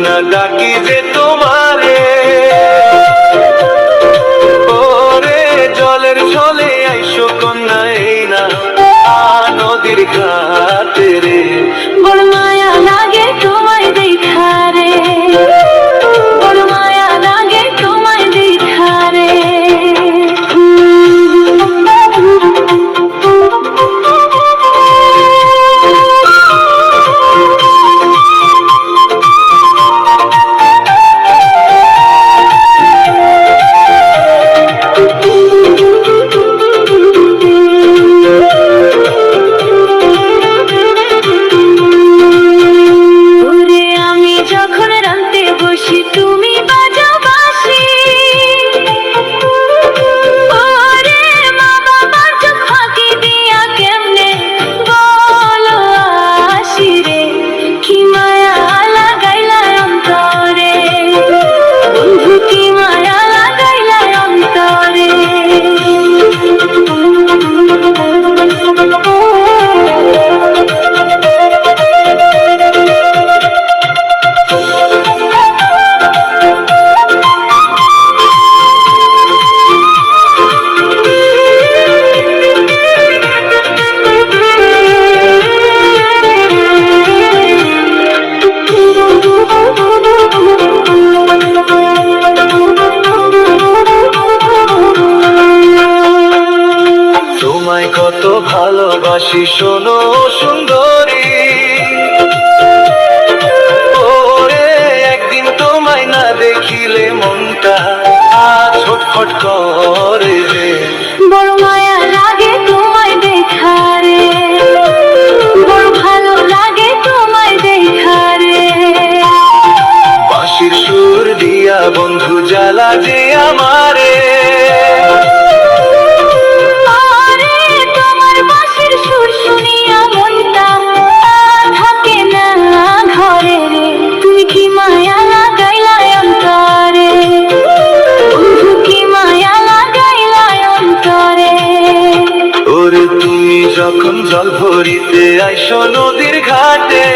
কন্যা ডাকি যে তোমারে, ওরে জলের ছলে আইসো কন্যা এই না নদীর ঘাটে রে। বড় মায়া লাগে তোমায় দেখা রে, বড় মায়া লাগে তোমায় দেখা রে। তুমি বাজাও বাঁশি, ওরে মা বাবার চোখ ফাঁকি দিয়া কেমনে বলো আসি রে। কি মায়া লাগাইলা অন্তরে বন্ধু, কি মায়া লাগাইলা অন্তরে। তোমায় কত ভালোবাসি শোনো সুন্দরী, ওরে একদিন তোমায় না দেখিলে মনটা ছটফট করে রে। বড় মায়া লাগে তোমায় দেখা রে, বড় ভালো লাগে তোমায় দেখা রে। বাঁশির সুর দিয়া বন্ধু জ্বালা যে আমারে, তোমার বাঁশির সুর শুনিয়া মনটা থাকে না ঘরে রে। তুমি কি মায়া লাগাইলা অন্তরে বন্ধু, কি মায়া লাগাইলা অন্তরে। ওরে তুমি যখন জল ভরিতে আইসো নদীর ঘাটে,